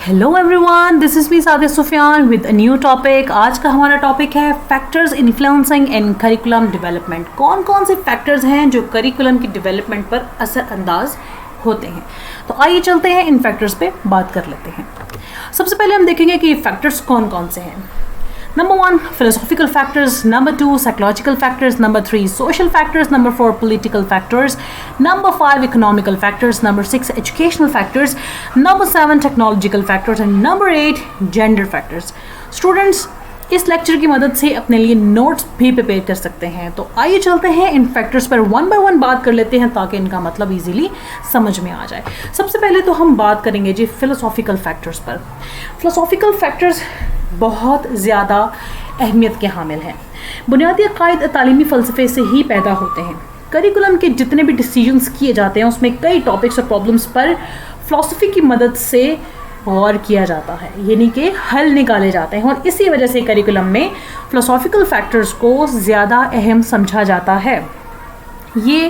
Hello everyone, this is me Sadia Sufiyan with a new topic. आज का हमारा टॉपिक है factors influencing in curriculum development. कौन कौन से फैक्टर्स हैं जो करिकुलम की डेवलपमेंट पर असरअंदाज होते हैं। तो आइए चलते हैं, इन फैक्टर्स पे बात कर लेते हैं। सबसे पहले हम देखेंगे कि फैक्टर्स कौन कौन से हैं। Number 1, philosophical factors. Number 2, psychological factors. Number 3, social factors. Number 4, political factors. Number 5, economical factors. Number 6, educational factors. Number 7, technological factors. And number 8, gender factors. Students, इस लेक्चर की मदद से अपने लिए नोट्स भी प्रिपेयर कर सकते हैं। तो आइए चलते हैं, इन फैक्टर्स पर वन बाय वन बात कर लेते हैं ताकि इनका मतलब इजीली समझ में आ जाए। सबसे पहले तो हम बात करेंगे जी फिलोसॉफिकल फैक्टर्स पर। फिलोसॉफिकल फैक्टर्स बहुत ज़्यादा अहमियत के हामिल हैं। बुनियादी अकायद तालीमी फ़लसफ़े से ही पैदा होते हैं। करिकुलम के जितने भी डिसीजंस किए जाते हैं उसमें कई टॉपिक्स और प्रॉब्लम्स पर फ़िलासफ़ी की मदद से गौर किया जाता है, यानी कि हल निकाले जाते हैं। और इसी वजह से करिकुलम में फ़िलोसॉफिकल फैक्टर्स को ज़्यादा अहम समझा जाता है। ये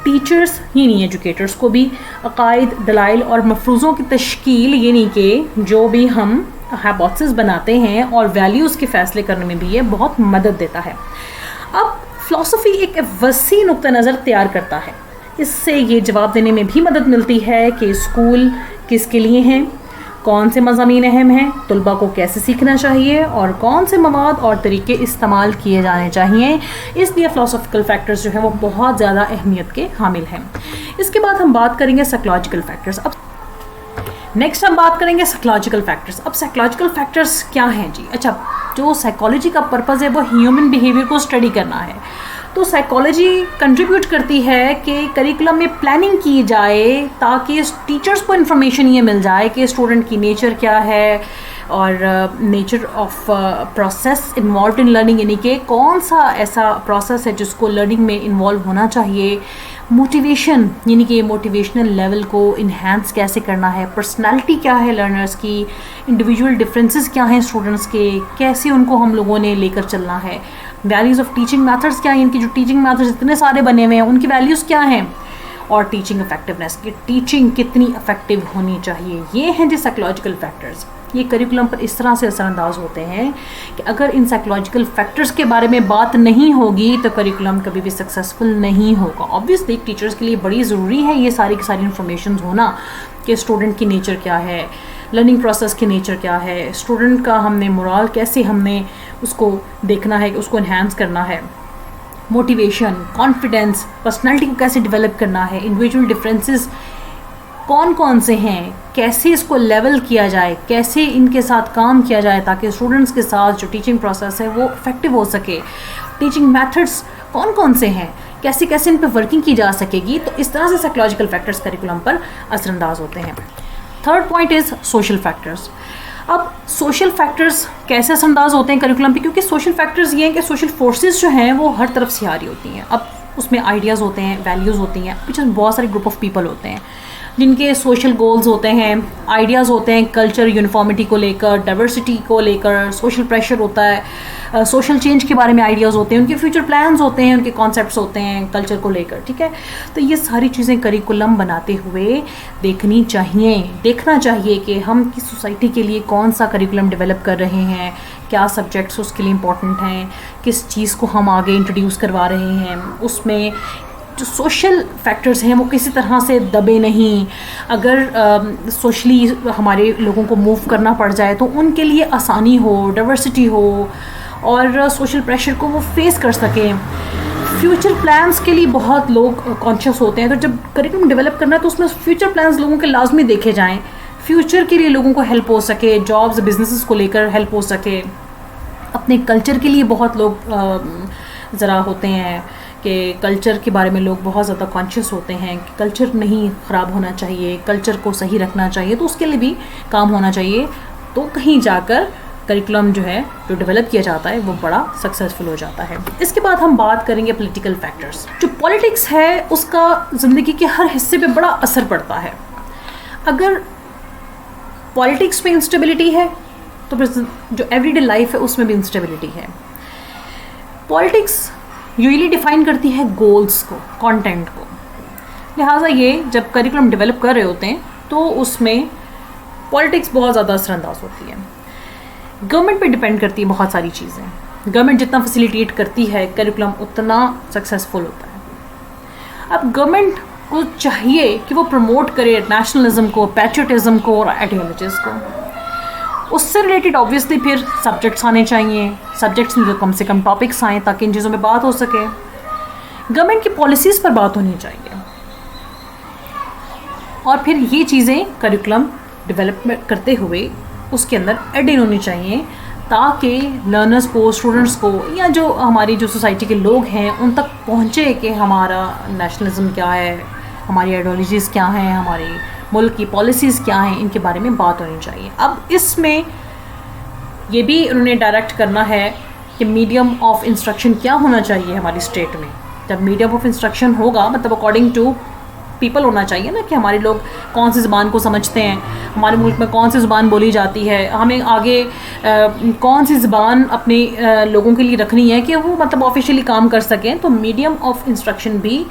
टीचर्स यानी एजुकेटर्स को भी अकायद, दलाइल और मफरूज़ों की तश्कील यानी कि जो भी हम हाइपोथेसिस बनाते हैं और वैल्यूज़ के फ़ैसले करने में भी ये बहुत मदद देता है। अब फ़िलासफ़ी एक वसी नुक्ता नज़र तैयार करता है। इससे ये जवाब देने में भी मदद मिलती है कि स्कूल किसके लिए हैं, कौन से मज़ामीन अहम हैं, तलबा को कैसे सीखना चाहिए और कौन से मवाद और तरीके इस्तेमाल किए जाने चाहिए। इसलिए फ़िलासॉफिकल फैक्टर्स जो है वो बहुत ज़्यादा अहमियत के हामिल हैं। इसके बाद हम बात करेंगे साइकोलॉजिकल फैक्टर्स। अब नेक्स्ट हम बात करेंगे साइकोलॉजिकल फैक्टर्स। अब साइकोलॉजिकल फैक्टर्स क्या हैं जी? अच्छा, जो साइकोलॉजी का पर्पज़ है वो ह्यूमन बिहेवियर को स्टडी करना है। तो साइकोलॉजी कंट्रीब्यूट करती है कि करिकुलम में प्लानिंग की जाए ताकि टीचर्स को इन्फॉर्मेशन ये मिल जाए कि स्टूडेंट की नेचर क्या है और nature of process involve in learning, यानी कि कौन सा ऐसा प्रोसेस है जिसको लर्निंग में इन्वॉल्व होना चाहिए। मोटिवेशन यानी कि मोटिवेशनल लेवल को इन्हेंस कैसे करना है, पर्सनालिटी क्या है लर्नर्स की, इंडिविजुअल डिफरेंसेस क्या हैं स्टूडेंट्स के, कैसे उनको हम लोगों ने लेकर चलना है, वैल्यूज़ ऑफ टीचिंग मेथड्स क्या हैं, इनकी जो टीचिंग मेथड्स इतने सारे बने हुए हैं उनकी वैल्यूज़ क्या हैं, और टीचिंग इफेक्टिवनेस की टीचिंग कितनी इफेक्टिव होनी चाहिए। ये हैं जी साइकोलॉजिकल फैक्टर्स। ये करिकुलम पर इस तरह से असरअंदाज होते हैं कि अगर इन साइकोलॉजिकल फैक्टर्स के बारे में बात नहीं होगी तो करिकुलम कभी भी सक्सेसफुल नहीं होगा। ऑब्वियसली टीचर्स के लिए बड़ी ज़रूरी है ये सारी की सारी इन्फॉर्मेशन होना कि स्टूडेंट की नेचर क्या है, लर्निंग प्रोसेस की नेचर क्या है, स्टूडेंट का हमने मोरल कैसे हमने उसको देखना है, उसको इन्हांस करना है, मोटिवेशन, कॉन्फिडेंस, पर्सनालिटी को कैसे डेवलप करना है, इंडिविजुअल डिफरेंसेस कौन कौन से हैं, कैसे इसको लेवल किया जाए, कैसे इनके साथ काम किया जाए ताकि स्टूडेंट्स के साथ जो टीचिंग प्रोसेस है वो इफेक्टिव हो सके, टीचिंग मेथड्स कौन कौन से हैं, कैसे कैसे इन पर वर्किंग की जा सकेगी। तो इस तरह से साइकोलॉजिकल फैक्टर्स करिकुलम पर असरअंदाज होते हैं। Third point is social factors. अब सोशल फैक्टर्स कैसे असरअंदाज होते हैं करिकुलम पे, क्योंकि सोशल फैक्टर्स ये हैं कि सोशल फोर्सेस जो हैं वो हर तरफ से आ रही होती हैं। अब उसमें आइडियाज़ होते हैं, वैल्यूज़ होती हैं, पीछे बहुत सारे ग्रुप ऑफ पीपल होते हैं जिनके सोशल गोल्स होते हैं, आइडियाज़ होते हैं कल्चर यूनिफॉर्मिटी को लेकर, डाइवर्सिटी को लेकर, सोशल प्रेशर होता है, सोशल चेंज के बारे में आइडियाज़ होते हैं, उनके फ्यूचर प्लान्स होते हैं, उनके कॉन्सेप्ट्स होते हैं कल्चर को लेकर। ठीक है, तो ये सारी चीज़ें करिकुलम बनाते हुए देखनी चाहिए, देखना चाहिए कि हम किस सोसाइटी के लिए कौन सा करिकुलम डेवलप कर रहे हैं, क्या सब्जेक्ट्स उसके लिए इम्पोर्टेंट हैं, किस चीज़ को हम आगे इंट्रोड्यूस करवा रहे हैं, उसमें जो सोशल फैक्टर्स हैं वो किसी तरह से दबे नहीं। अगर सोशली हमारे लोगों को मूव करना पड़ जाए तो उनके लिए आसानी हो, डाइवर्सिटी हो और सोशल प्रेशर को वो फेस कर सकें। फ्यूचर प्लान्स के लिए बहुत लोग कॉन्शियस होते हैं, तो जब करिकुलम डेवलप करना है तो उसमें फ्यूचर प्लान्स लोगों के लाजमी देखे जाएँ, फ्यूचर के लिए लोगों को हेल्प हो सके, जॉब्स बिजनेसेस को लेकर हेल्प हो सके। अपने कल्चर के लिए बहुत लोग ज़रा होते हैं कि कल्चर के बारे में लोग बहुत ज़्यादा कॉन्शियस होते हैं कि कल्चर नहीं ख़राब होना चाहिए, कल्चर को सही रखना चाहिए, तो उसके लिए भी काम होना चाहिए। तो कहीं जाकर करिकुलम जो है जो डेवलप किया जाता है वो बड़ा सक्सेसफुल हो जाता है। इसके बाद हम बात करेंगे पॉलिटिकल फैक्टर्स। जो पॉलिटिक्स है उसका ज़िंदगी के हर हिस्से पे बड़ा असर पड़ता है। अगर पॉलिटिक्स में इंस्टेबिलिटी है तो फिर जो एवरीडे लाइफ है उसमें भी इंस्टेबिलिटी है। पॉलिटिक्स यूजली डिफ़ाइन करती है गोल्स को, कंटेंट को। लिहाजा ये जब करिकुलम डेवलप कर रहे होते हैं तो उसमें पॉलिटिक्स बहुत ज़्यादा असरअंदाज होती है। गवर्नमेंट पे डिपेंड करती है बहुत सारी चीज़ें। गवर्नमेंट जितना फैसिलिटेट करती है करिकुलम उतना सक्सेसफुल होता है। अब गवर्नमेंट को चाहिए कि वो प्रमोट करे नेशनलिज्म को, पैट्रियटिज्म को और आइडियोलॉजीज़ को। उससे रिलेटेड ऑब्वियसली फिर सब्जेक्ट्स आने चाहिए, सब्जेक्ट्स में जो कम से कम टॉपिक्स आएँ ताकि इन चीज़ों में बात हो सके। गवर्नमेंट की पॉलिसीज़ पर बात होनी चाहिए और फिर ये चीज़ें करिकुलम डेवलपमेंट करते हुए उसके अंदर एड इन होनी चाहिए ताकि लर्नर्स को, स्टूडेंट्स को या जो हमारी जो सोसाइटी के लोग हैं उन तक पहुँचे कि हमारा नेशनलिज्म क्या है, हमारी आइडियोलॉजीज़ क्या हैं, हमारी मुल्क की पॉलिसीज़ क्या हैं, इनके बारे में बात होनी चाहिए। अब इसमें ये भी उन्होंने डायरेक्ट करना है कि मीडियम ऑफ इंस्ट्रक्शन क्या होना चाहिए हमारी स्टेट में। जब मीडियम ऑफ इंस्ट्रक्शन होगा मतलब अकॉर्डिंग टू पीपल होना चाहिए ना कि हमारे लोग कौन सी ज़ुबान को समझते हैं, हमारे मुल्क में कौन सी ज़ुबान बोली जाती है, हमें आगे कौन सी ज़ुबान अपने लोगों के लिए रखनी है कि वो मतलब ऑफिशियली काम कर सकें। तो मीडियम ऑफ इंस्ट्रक्शन भी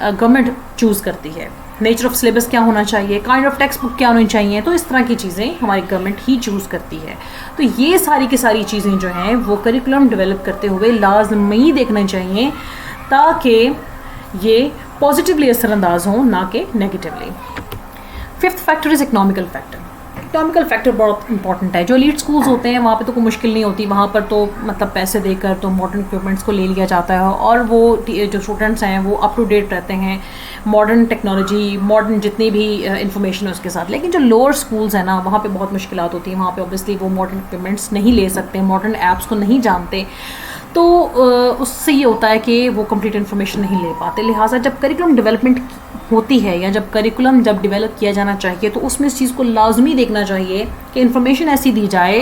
गवर्नमेंट चूज़ करती है। नेचर ऑफ सिलेबस क्या होना चाहिए, काइंड ऑफ टेक्स्ट बुक क्या होनी चाहिए, तो इस तरह की चीज़ें हमारी गवर्नमेंट ही चूज़ करती है। तो ये सारी की सारी चीज़ें जो हैं वो करिकुलम डेवलप करते हुए लाजमी देखना चाहिए ताकि ये पॉजिटिवली असरअंदाज हों ना कि negatively. Fifth factor is economical factor. Economical factor बहुत इंपॉर्टेंट है। जो एलीट स्कूल्स होते हैं वहाँ पे तो कोई मुश्किल नहीं होती, वहाँ पर तो मतलब पैसे देकर तो मॉडर्न इक्विपमेंट्स को ले लिया जाता है और वो जो स्टूडेंट्स हैं वो अप टू डेट रहते हैं, मॉडर्न टेक्नोलॉजी, मॉडर्न जितनी भी इंफॉर्मेशन है उसके साथ। लेकिन जो लोअर स्कूल्स हैं ना वहाँ पे बहुत मुश्किलात होती हैं, वहाँ पे ऑब्वियसली वो मॉडर्न इक्विपमेंट्स नहीं ले सकते, मॉडर्न ऐप्स को नहीं जानते, तो उससे ये होता है कि वो कंप्लीट इन्फॉर्मेशन नहीं ले पाते। लिहाजा जब करिकुलम डेवलपमेंट होती है या जब करिकुलम जब डेवलप किया जाना चाहिए तो उसमें इस चीज़ को लाजमी देखना चाहिए कि इन्फॉर्मेशन ऐसी दी जाए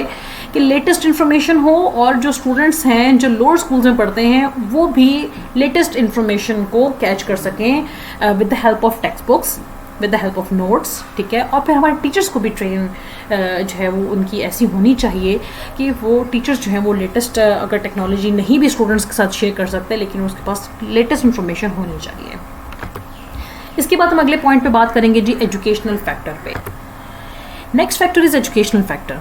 कि लेटेस्ट इन्फॉर्मेशन हो और जो स्टूडेंट्स हैं जो लोअर स्कूल्स में पढ़ते हैं वो भी लेटेस्ट इन्फॉर्मेशन को कैच कर सकें with the help of text books, with the help of notes, ठीक है। और फिर हमारे टीचर्स को भी ट्रेन जो है वो उनकी ऐसी होनी चाहिए कि वो टीचर्स जो हैं वो लेटेस्ट अगर टेक्नोलॉजी नहीं भी स्टूडेंट्स के साथ शेयर कर सकते लेकिन उसके पास लेटेस्ट इन्फॉर्मेशन होनी चाहिए। इसके बाद हम अगले पॉइंट पे बात करेंगे जी एजुकेशनल फैक्टर पे। Next factor is educational factor.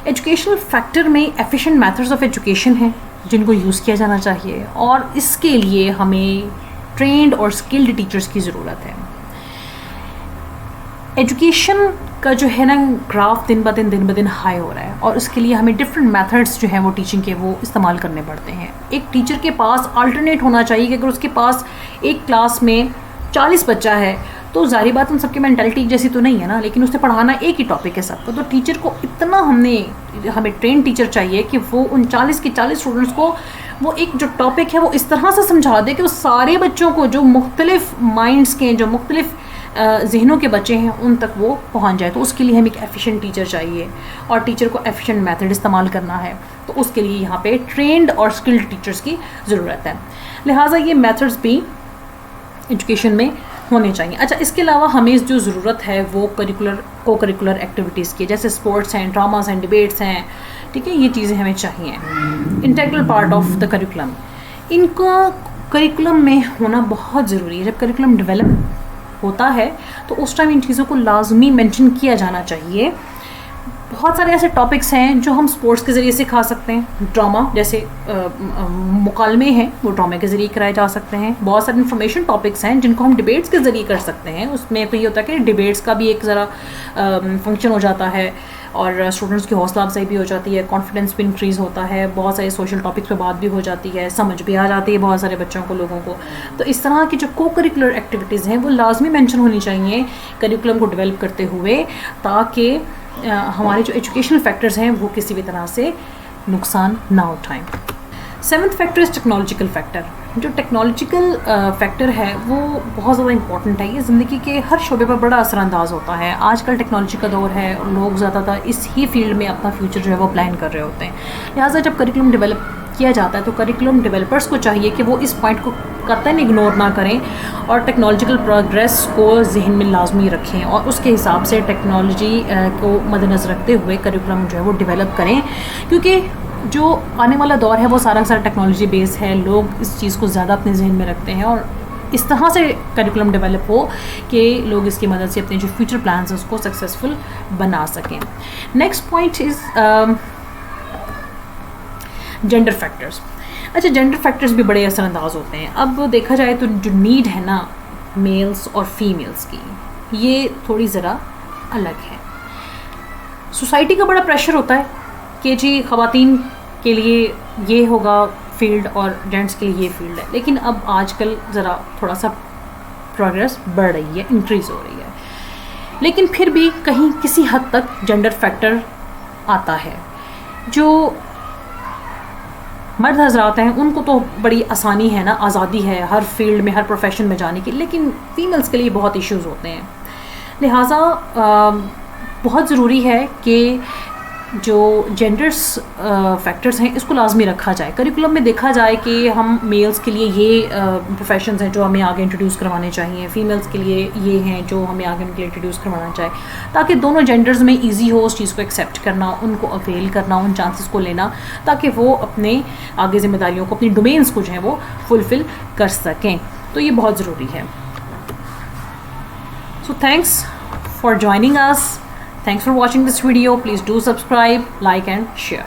Educational factor में एफिशिएंट मेथड्स ऑफ एजुकेशन हैं जिनको यूज़ किया जाना चाहिए और इसके लिए हमें ट्रेंड और स्किल्ड टीचर्स की ज़रूरत है। एजुकेशन का जो है ना ग्राफ दिन ब दिन हाई हो रहा है और उसके लिए हमें डिफरेंट मेथड्स जो हैं वो टीचिंग के वो इस्तेमाल करने पड़ते हैं। एक टीचर के पास अल्टरनेट होना चाहिए कि अगर उसके पास एक क्लास में 40 बच्चा है तो जाहिर बात उन सबकी मेंटालिटी जैसी तो नहीं है ना, लेकिन उसने पढ़ाना एक ही टॉपिक है सबको। तो टीचर को इतना हमें ट्रेन टीचर चाहिए कि वो उन 40 के 40 स्टूडेंट्स को वो एक जो टॉपिक है वो इस तरह से समझा दे कि वो सारे बच्चों को जो मुख्तलिफ माइंड्स के, जो मुख्तलिफ जहनों के बच्चे हैं उन तक वो पहुंच जाए। तो उसके लिए हमें एक एफिशिएंट टीचर चाहिए और टीचर को एफिशिएंट मेथड इस्तेमाल करना है, तो उसके लिए यहाँ पे ट्रेंड और स्किल्ड टीचर्स की ज़रूरत है। लिहाजा ये मेथड्स भी एजुकेशन में होने चाहिए। अच्छा, इसके अलावा हमें जो ज़रूरत है वो को करिकुलर एक्टिविटीज़ की, जैसे स्पोर्ट्स हैं, ड्रामास हैं, डिबेट्स हैं, ठीक है, ये चीज़ें हमें चाहिए। Integral part of the curriculum, इनका करिकुलम में होना बहुत ज़रूरी है। जब करिकुलम डेवलप होता है तो उस टाइम इन चीज़ों को लाजमी मेंशन किया जाना चाहिए। बहुत सारे ऐसे टॉपिक्स हैं जो हम स्पोर्ट्स के ज़रिए सिखा सकते हैं। ड्रामा जैसे मुकालमे हैं वो ड्रामे के ज़रिए कराए जा सकते हैं। बहुत सारे इन्फॉर्मेशन टॉपिक्स हैं जिनको हम डिबेट्स के ज़रिए कर सकते हैं। उसमें तो ये होता है कि डिबेट्स का भी एक ज़रा फंक्शन हो जाता है और स्टूडेंट्स की हौसला अफजाई भी हो जाती है, कॉन्फिडेंस भी इंक्रीज़ होता है, बहुत सारे सोशल टॉपिक्स पे बात भी हो जाती है, समझ भी आ जाती है बहुत सारे बच्चों को, लोगों को। तो इस तरह की जो को करिकुलर एक्टिविटीज़ हैं वो लाजमी मेंशन होनी चाहिए करिकुलम को डेवलप करते हुए, ताकि हमारे जो एजुकेशनल फैक्टर्स हैं वो किसी भी तरह से नुकसान ना उठाएं। Seventh factor is technological factor. जो टेक्नोलॉजिकल फैक्टर है वो बहुत ज़्यादा इंपॉर्टेंट है। ये ज़िंदगी के हर शोबे पर बड़ा असरअंदाज होता है। आजकल टेक्नोलॉजी का दौर है और लोग ज़्यादातर इस ही फील्ड में अपना फ्यूचर जो है वो प्लान कर रहे होते हैं। लिहाजा जब करिकुलम डेवलप किया जाता है तो करिकुलम डेवलपर्स को चाहिए कि वो इस पॉइंट को कतई इग्नोर ना करें और टेक्नोलॉजिकल प्रोग्रेस को जहन में लाजमी रखें और उसके हिसाब से टेक्नोलॉजी को मद्देनज़र रखते हुए करिकुलम जो है वो डेवलप करें, क्योंकि जो आने वाला दौर है वो सारा टेक्नोलॉजी बेस्ड है। लोग इस चीज़ को ज़्यादा अपने जहन में रखते हैं और इस तरह से करिकुलम डेवलप हो कि लोग इसकी मदद से अपने जो फ्यूचर प्लान्स हैं उसको सक्सेसफुल बना सकें। Next point is gender factors. अच्छा, जेंडर फैक्टर्स भी बड़े असरअंदाज होते हैं। अब देखा जाए तो जो नीड है ना मेल्स और फीमेल्स की, ये थोड़ी ज़रा अलग है। सोसाइटी का बड़ा प्रेशर होता है कि जी ख़वातीन के लिए ये होगा फील्ड और जेंट्स के लिए ये फील्ड है, लेकिन अब आजकल ज़रा थोड़ा सा प्रोग्रेस बढ़ रही है, इंक्रीज़ हो रही है, लेकिन फिर भी कहीं किसी हद तक जेंडर फैक्टर आता है। जो मर्द हजरात हैं उनको तो बड़ी आसानी है ना, आज़ादी है हर फील्ड में, हर प्रोफेशन में जाने की, लेकिन फ़ीमेल्स के लिए बहुत इश्यूज़ होते हैं। लिहाजा बहुत ज़रूरी है कि जो जेंडर्स फैक्टर्स हैं इसको लाजमी रखा जाए। करिकुलम में देखा जाए कि हम मेल्स के लिए ये प्रोफेशंस हैं जो हमें आगे इंट्रोड्यूस करवाने चाहिए, फ़ीमेल्स के लिए ये हैं जो हमें आगे उनके लिए इंट्रोड्यूस करवाना चाहिए, ताकि दोनों जेंडर्स में ईजी हो उस चीज़ को एक्सेप्ट करना, उनको अवेल करना, उन चांसेस को लेना, ताकि वो अपने आगे जिम्मेदारियों को, अपनी डोमेन्स को जो हैं वो फुलफ़िल कर सकें। तो ये बहुत ज़रूरी है। So thanks for joining us. Thanks for watching this video. Please do subscribe, like and share.